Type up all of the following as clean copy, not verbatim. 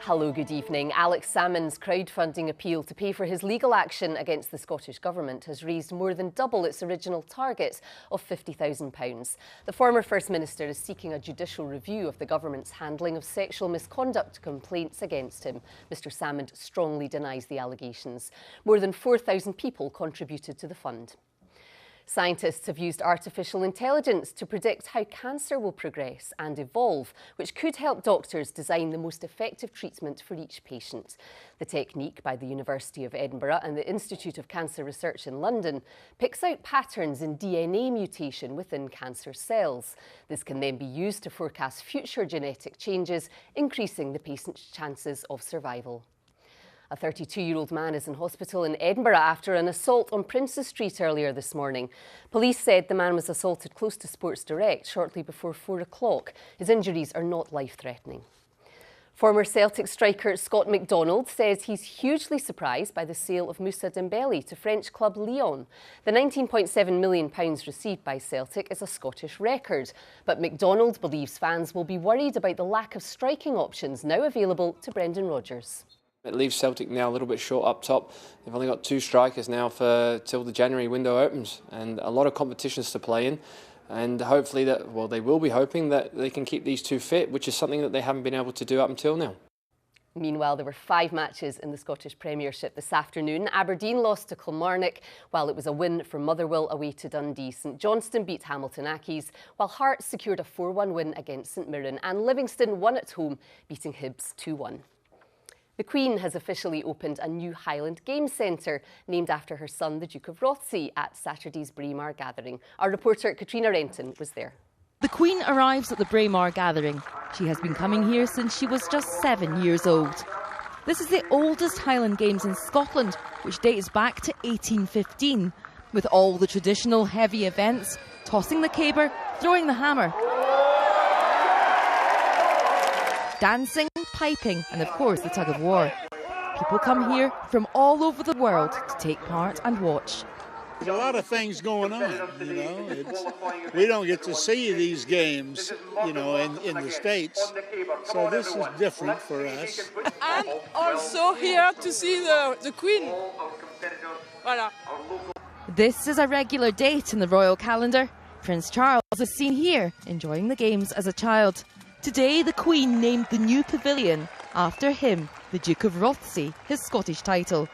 Hello, good evening. Alex Salmond's crowdfunding appeal to pay for his legal action against the Scottish Government has raised more than double its original target of £50,000. The former First Minister is seeking a judicial review of the Government's handling of sexual misconduct complaints against him. Mr Salmond strongly denies the allegations. More than 4,000 people contributed to the fund. Scientists have used artificial intelligence to predict how cancer will progress and evolve, which could help doctors design the most effective treatment for each patient. The technique by the University of Edinburgh and the Institute of Cancer Research in London picks out patterns in DNA mutation within cancer cells. This can then be used to forecast future genetic changes, increasing the patient's chances of survival. A 32-year-old man is in hospital in Edinburgh after an assault on Princes Street earlier this morning. Police said the man was assaulted close to Sports Direct shortly before 4 o'clock. His injuries are not life-threatening. Former Celtic striker Scott McDonald says he's hugely surprised by the sale of Moussa Dembele to French club Lyon. The £19.7 million received by Celtic is a Scottish record, but McDonald believes fans will be worried about the lack of striking options now available to Brendan Rodgers. It leaves Celtic now a little bit short up top. They've only got 2 strikers now till the January window opens, and a lot of competitions to play in. And hopefully they will be hoping that they can keep these 2 fit, which is something that they haven't been able to do up until now. Meanwhile, there were 5 matches in the Scottish Premiership this afternoon. Aberdeen lost to Kilmarnock, while it was a win for Motherwell away to Dundee. St Johnstone beat Hamilton Accies, while Hearts secured a 4-1 win against St Mirren, and Livingston won at home, beating Hibs 2-1. The Queen has officially opened a new Highland Games Centre named after her son, the Duke of Rothesay, at Saturday's Braemar gathering. Our reporter Katrina Renton was there. The Queen arrives at the Braemar gathering. She has been coming here since she was just 7 years old. This is the oldest Highland Games in Scotland, which dates back to 1815, with all the traditional heavy events: tossing the caber, throwing the hammer, dancing, piping, and of course the tug of war. People come here from all over the world to take part and watch. There's a lot of things going on, you know. We don't get to see these games, you know, in the States. So this is different for us. I'm also here to see the Queen. Voilà. This is a regular date in the royal calendar. Prince Charles is seen here enjoying the games as a child. Today, the Queen named the new pavilion after him, the Duke of Rothesay, his Scottish title.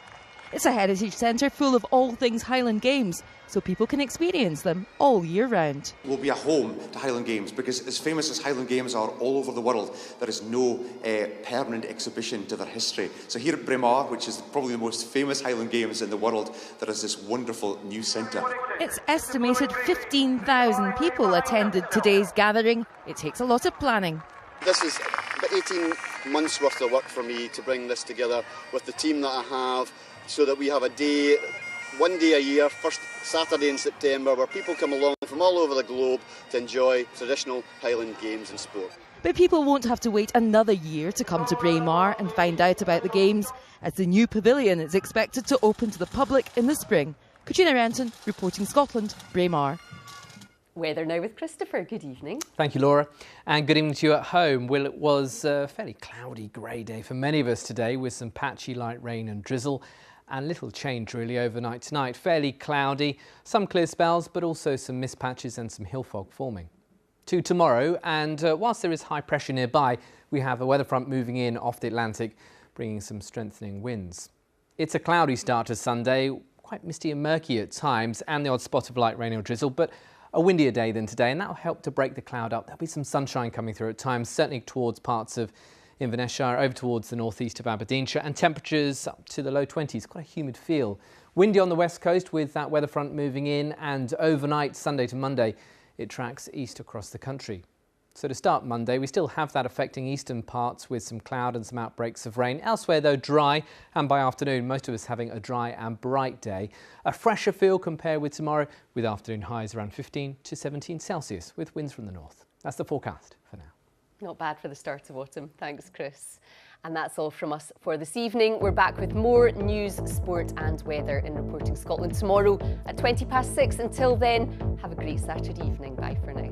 It's a heritage centre full of all things Highland Games, so people can experience them all year round. Will be a home to Highland Games, because as famous as Highland Games are all over the world, there is no permanent exhibition to their history. So here at Braemar, which is probably the most famous Highland Games in the world, there is this wonderful new centre. It's estimated 15,000 people attended today's gathering. It takes a lot of planning. This is about 18 months worth of work for me to bring this together with the team that I have, so that we have a day, one day a year, first Saturday in September, where people come along from all over the globe to enjoy traditional Highland games and sport. But people won't have to wait another year to come to Braemar and find out about the games, as the new pavilion is expected to open to the public in the spring. Katrina Renton, reporting Scotland, Braemar. Weather now with Christopher. Good evening. Thank you, Laura. And good evening to you at home. Well, it was a fairly cloudy, grey day for many of us today, with some patchy light rain and drizzle. And little change really overnight tonight. Fairly cloudy, some clear spells, but also some mist patches and some hill fog forming. To tomorrow, and whilst there is high pressure nearby, we have a weather front moving in off the Atlantic, bringing some strengthening winds. It's a cloudy start to Sunday, quite misty and murky at times, and the odd spot of light rain or drizzle, but a windier day than today, and that will help to break the cloud up. There'll be some sunshine coming through at times, certainly towards parts of Inverness-shire, over towards the northeast of Aberdeenshire, and temperatures up to the low 20s, quite a humid feel. Windy on the west coast with that weather front moving in, and overnight, Sunday to Monday, it tracks east across the country. So to start Monday, we still have that affecting eastern parts with some cloud and some outbreaks of rain. Elsewhere though, dry, and by afternoon, most of us having a dry and bright day. A fresher feel compared with tomorrow, with afternoon highs around 15 to 17 Celsius, with winds from the north. That's the forecast for now. Not bad for the start of autumn. Thanks, Chris. And that's all from us for this evening. We're back with more news, sport and weather in Reporting Scotland tomorrow at 6:20. Until then, have a great Saturday evening. Bye for now.